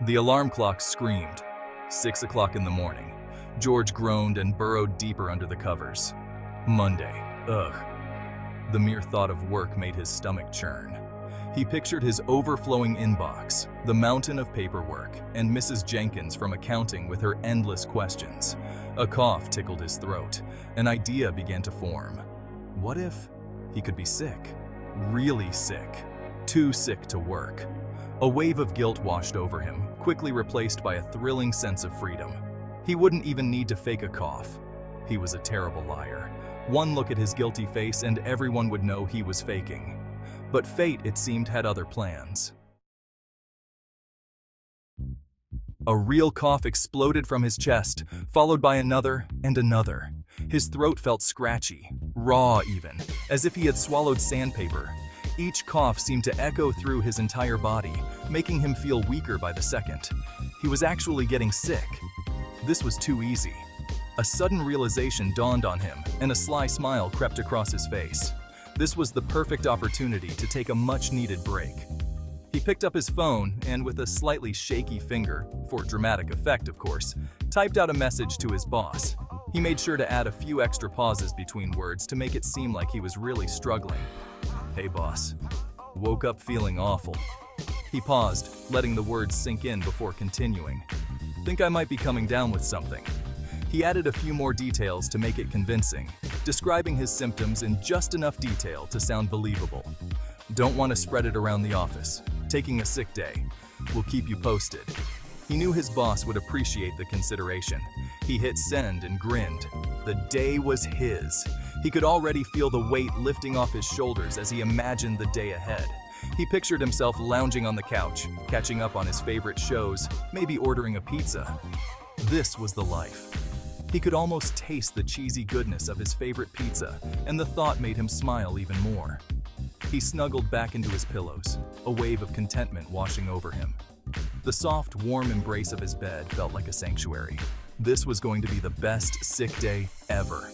The alarm clock screamed. 6 o'clock in the morning. George groaned and burrowed deeper under the covers. Monday. Ugh. The mere thought of work made his stomach churn. He pictured his overflowing inbox, the mountain of paperwork, and Mrs. Jenkins from accounting with her endless questions. A cough tickled his throat. An idea began to form. What if he could be sick? Really sick. Too sick to work. A wave of guilt washed over him, quickly replaced by a thrilling sense of freedom. He wouldn't even need to fake a cough. He was a terrible liar. One look at his guilty face and everyone would know he was faking. But fate, it seemed, had other plans. A real cough exploded from his chest, followed by another and another. His throat felt scratchy, raw even, as if he had swallowed sandpaper. Each cough seemed to echo through his entire body, making him feel weaker by the second. He was actually getting sick. This was too easy. A sudden realization dawned on him, and a sly smile crept across his face. This was the perfect opportunity to take a much-needed break. He picked up his phone and, with a slightly shaky finger, for dramatic effect of course, typed out a message to his boss. He made sure to add a few extra pauses between words to make it seem like he was really struggling. Hey boss. Woke up feeling awful. He paused, letting the words sink in before continuing. Think I might be coming down with something. He added a few more details to make it convincing, describing his symptoms in just enough detail to sound believable. Don't want to spread it around the office. Taking a sick day. We'll keep you posted. He knew his boss would appreciate the consideration. He hit send and grinned. The day was his. He could already feel the weight lifting off his shoulders as he imagined the day ahead. He pictured himself lounging on the couch, catching up on his favorite shows, maybe ordering a pizza. This was the life. He could almost taste the cheesy goodness of his favorite pizza, and the thought made him smile even more. He snuggled back into his pillows, a wave of contentment washing over him. The soft, warm embrace of his bed felt like a sanctuary. This was going to be the best sick day ever.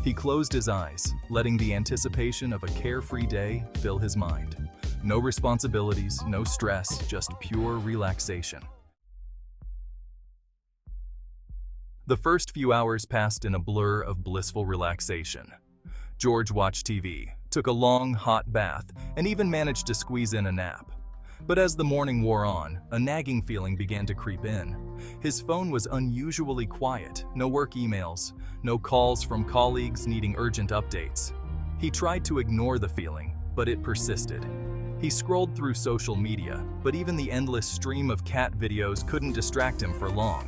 He closed his eyes, letting the anticipation of a carefree day fill his mind. No responsibilities, no stress, just pure relaxation. The first few hours passed in a blur of blissful relaxation. George watched TV, took a long, hot bath, and even managed to squeeze in a nap. But as the morning wore on, a nagging feeling began to creep in. His phone was unusually quiet, no work emails, no calls from colleagues needing urgent updates. He tried to ignore the feeling, but it persisted. He scrolled through social media, but even the endless stream of cat videos couldn't distract him for long.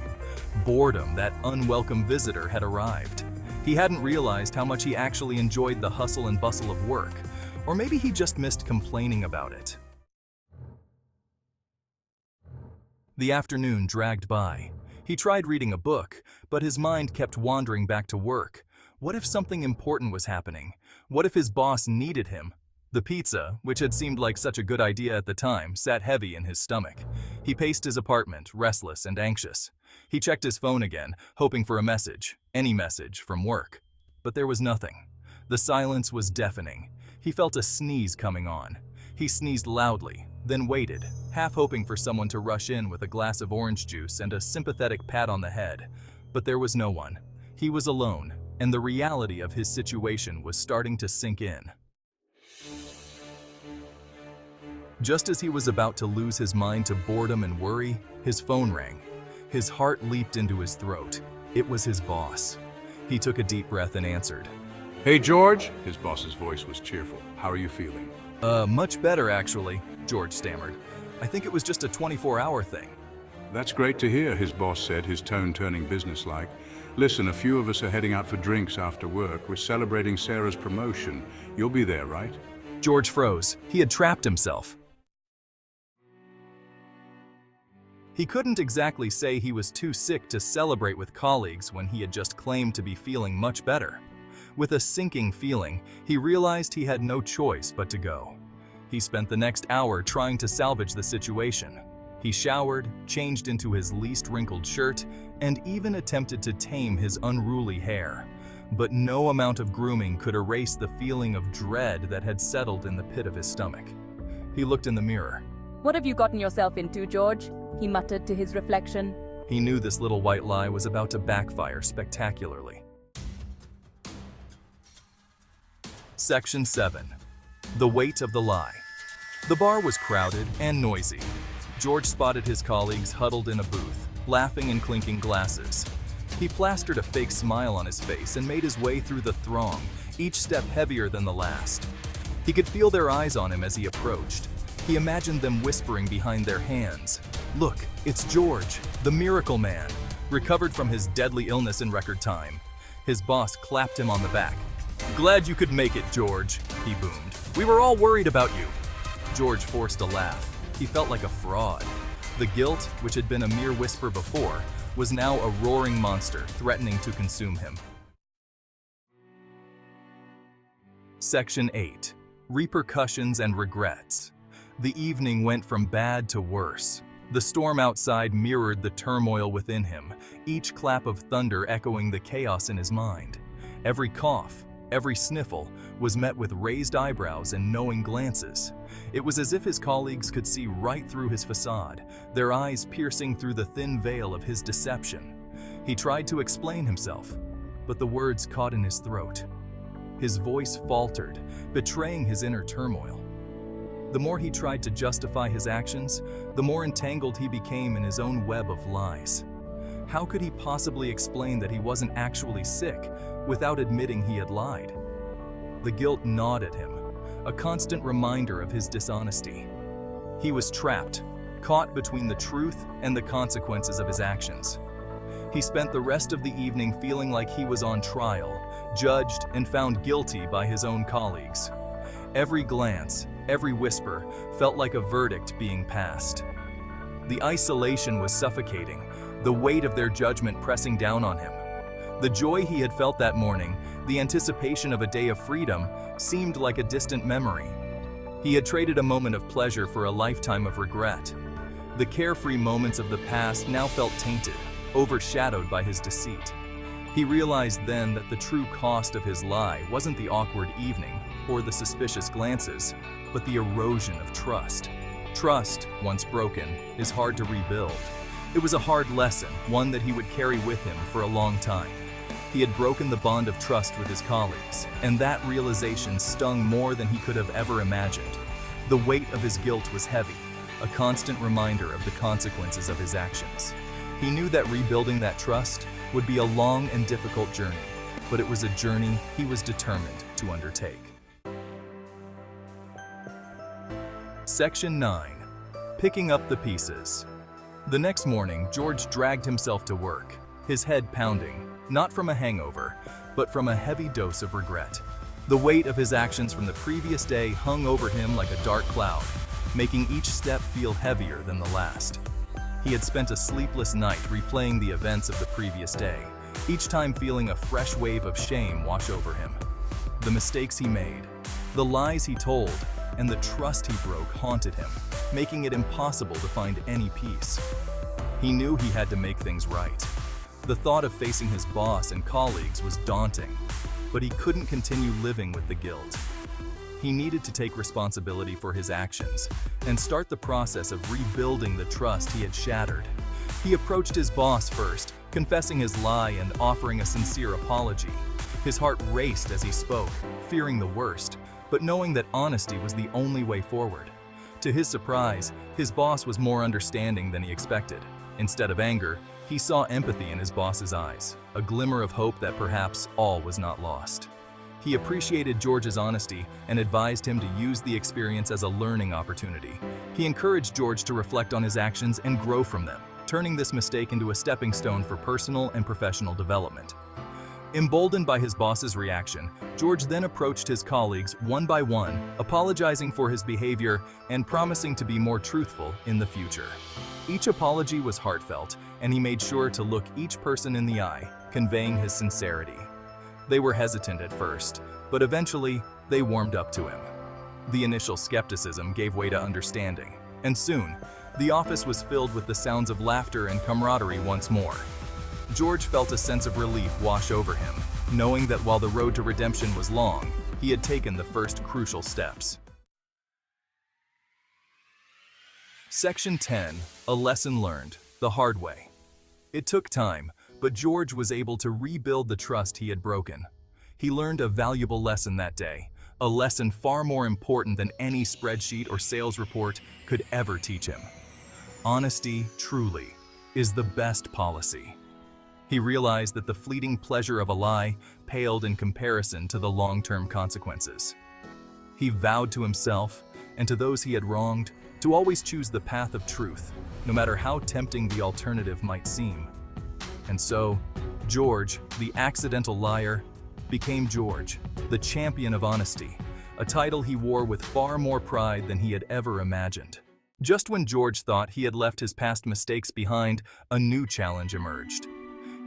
Boredom, that unwelcome visitor, had arrived. He hadn't realized how much he actually enjoyed the hustle and bustle of work, or maybe he just missed complaining about it. The afternoon dragged by. He tried reading a book, but his mind kept wandering back to work. What if something important was happening? What if his boss needed him? The pizza, which had seemed like such a good idea at the time, sat heavy in his stomach. He paced his apartment, restless and anxious. He checked his phone again, hoping for a message, any message, from work. But there was nothing. The silence was deafening. He felt a sneeze coming on. He sneezed loudly, then waited, half hoping for someone to rush in with a glass of orange juice and a sympathetic pat on the head. But there was no one. He was alone, and the reality of his situation was starting to sink in. Just as he was about to lose his mind to boredom and worry, his phone rang. His heart leaped into his throat. It was his boss. He took a deep breath and answered. Hey, George. His boss's voice was cheerful. How are you feeling? Much better, actually, George stammered. I think it was just a 24-hour thing. That's great to hear, his boss said, his tone turning businesslike. Listen, a few of us are heading out for drinks after work. We're celebrating Sarah's promotion. You'll be there, right? George froze. He had trapped himself. He couldn't exactly say he was too sick to celebrate with colleagues when he had just claimed to be feeling much better. With a sinking feeling, he realized he had no choice but to go. He spent the next hour trying to salvage the situation. He showered, changed into his least wrinkled shirt, and even attempted to tame his unruly hair. But no amount of grooming could erase the feeling of dread that had settled in the pit of his stomach. He looked in the mirror. What have you gotten yourself into, George? he muttered to his reflection. He knew this little white lie was about to backfire spectacularly. Section 7. The weight of the lie. The bar was crowded and noisy. George spotted his colleagues huddled in a booth, laughing and clinking glasses. He plastered a fake smile on his face and made his way through the throng, each step heavier than the last. He could feel their eyes on him as he approached. He imagined them whispering behind their hands. "Look, it's George, the miracle man, recovered from his deadly illness in record time." His boss clapped him on the back. "Glad you could make it, George," he boomed. "We were all worried about you." George forced a laugh. He felt like a fraud. The guilt, which had been a mere whisper before, was now a roaring monster threatening to consume him. Section 8. Repercussions and regrets. The evening went from bad to worse. The storm outside mirrored the turmoil within him, each clap of thunder echoing the chaos in his mind. Every cough, every sniffle, was met with raised eyebrows and knowing glances. It was as if his colleagues could see right through his facade, their eyes piercing through the thin veil of his deception. He tried to explain himself, but the words caught in his throat. His voice faltered, betraying his inner turmoil. The more he tried to justify his actions, the more entangled he became in his own web of lies. How could he possibly explain that he wasn't actually sick without admitting he had lied? The guilt gnawed at him, a constant reminder of his dishonesty. He was trapped, caught between the truth and the consequences of his actions. He spent the rest of the evening feeling like he was on trial, judged and found guilty by his own colleagues. Every glance, every whisper felt like a verdict being passed. The isolation was suffocating, the weight of their judgment pressing down on him. The joy he had felt that morning, the anticipation of a day of freedom, seemed like a distant memory. He had traded a moment of pleasure for a lifetime of regret. The carefree moments of the past now felt tainted, overshadowed by his deceit. He realized then that the true cost of his lie wasn't the awkward evening or the suspicious glances, but the erosion of trust. Trust, once broken, is hard to rebuild. It was a hard lesson, one that he would carry with him for a long time. He had broken the bond of trust with his colleagues, and that realization stung more than he could have ever imagined. The weight of his guilt was heavy, a constant reminder of the consequences of his actions. He knew that rebuilding that trust would be a long and difficult journey, but it was a journey he was determined to undertake. Section 9. Picking up the pieces. The next morning, George dragged himself to work, his head pounding, not from a hangover, but from a heavy dose of regret. The weight of his actions from the previous day hung over him like a dark cloud, making each step feel heavier than the last. He had spent a sleepless night replaying the events of the previous day, each time feeling a fresh wave of shame wash over him. The mistakes he made, the lies he told, and the trust he broke haunted him, making it impossible to find any peace. He knew he had to make things right. The thought of facing his boss and colleagues was daunting, but he couldn't continue living with the guilt. He needed to take responsibility for his actions and start the process of rebuilding the trust he had shattered. He approached his boss first, confessing his lie and offering a sincere apology. His heart raced as he spoke, fearing the worst, but knowing that honesty was the only way forward. To his surprise, his boss was more understanding than he expected. Instead of anger, he saw empathy in his boss's eyes, a glimmer of hope that perhaps all was not lost. He appreciated George's honesty and advised him to use the experience as a learning opportunity. He encouraged George to reflect on his actions and grow from them, turning this mistake into a stepping stone for personal and professional development. Emboldened by his boss's reaction, George then approached his colleagues one by one, apologizing for his behavior and promising to be more truthful in the future. Each apology was heartfelt, and he made sure to look each person in the eye, conveying his sincerity. They were hesitant at first, but eventually they warmed up to him. The initial skepticism gave way to understanding, and soon, the office was filled with the sounds of laughter and camaraderie once more. George felt a sense of relief wash over him, knowing that while the road to redemption was long, he had taken the first crucial steps. Section 10, A Lesson Learned, the Hard Way. It took time, but George was able to rebuild the trust he had broken. He learned a valuable lesson that day, a lesson far more important than any spreadsheet or sales report could ever teach him. Honesty, truly, is the best policy. He realized that the fleeting pleasure of a lie paled in comparison to the long-term consequences. He vowed to himself, and to those he had wronged, to always choose the path of truth, no matter how tempting the alternative might seem. And so, George, the accidental liar, became George, the champion of honesty, a title he wore with far more pride than he had ever imagined. Just when George thought he had left his past mistakes behind, a new challenge emerged.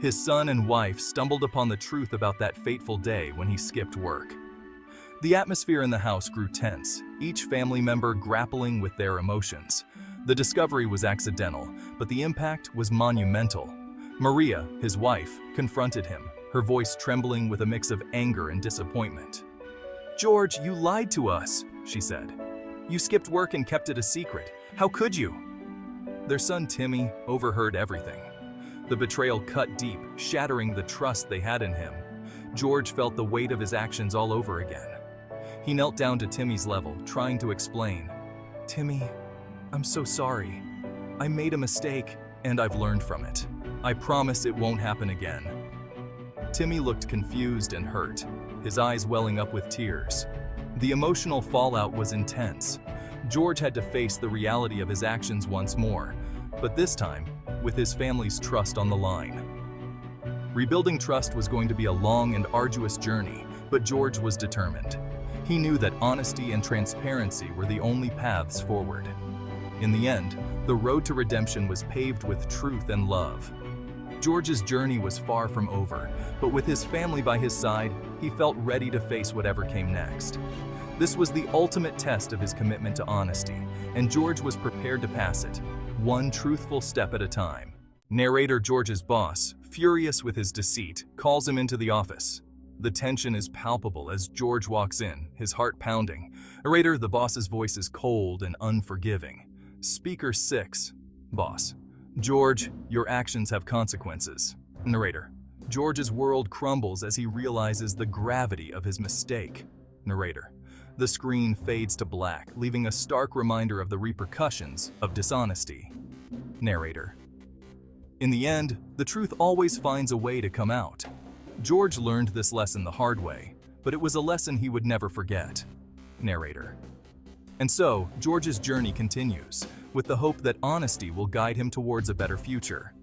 His son and wife stumbled upon the truth about that fateful day when he skipped work. The atmosphere in the house grew tense, each family member grappling with their emotions. The discovery was accidental, but the impact was monumental. Maria, his wife, confronted him, her voice trembling with a mix of anger and disappointment. "George, you lied to us," she said. "You skipped work and kept it a secret. How could you?" Their son Timmy overheard everything. The betrayal cut deep, shattering the trust they had in him. George felt the weight of his actions all over again. He knelt down to Timmy's level, trying to explain. "Timmy, I'm so sorry. I made a mistake, and I've learned from it. I promise it won't happen again." Timmy looked confused and hurt, his eyes welling up with tears. The emotional fallout was intense. George had to face the reality of his actions once more, but this time, with his family's trust on the line. Rebuilding trust was going to be a long and arduous journey, but George was determined. He knew that honesty and transparency were the only paths forward. In the end, the road to redemption was paved with truth and love. George's journey was far from over, but with his family by his side, he felt ready to face whatever came next. This was the ultimate test of his commitment to honesty, and George was prepared to pass it, one truthful step at a time. Narrator George's boss, furious with his deceit, calls him into the office. The tension is palpable as George walks in, his heart pounding. Narrator, the boss's voice is cold and unforgiving. Speaker 6, boss. "George, your actions have consequences." Narrator. George's world crumbles as he realizes the gravity of his mistake. Narrator. The screen fades to black, leaving a stark reminder of the repercussions of dishonesty. Narrator. In the end, the truth always finds a way to come out. George learned this lesson the hard way, but it was a lesson he would never forget. Narrator. And so, George's journey continues, with the hope that honesty will guide him towards a better future.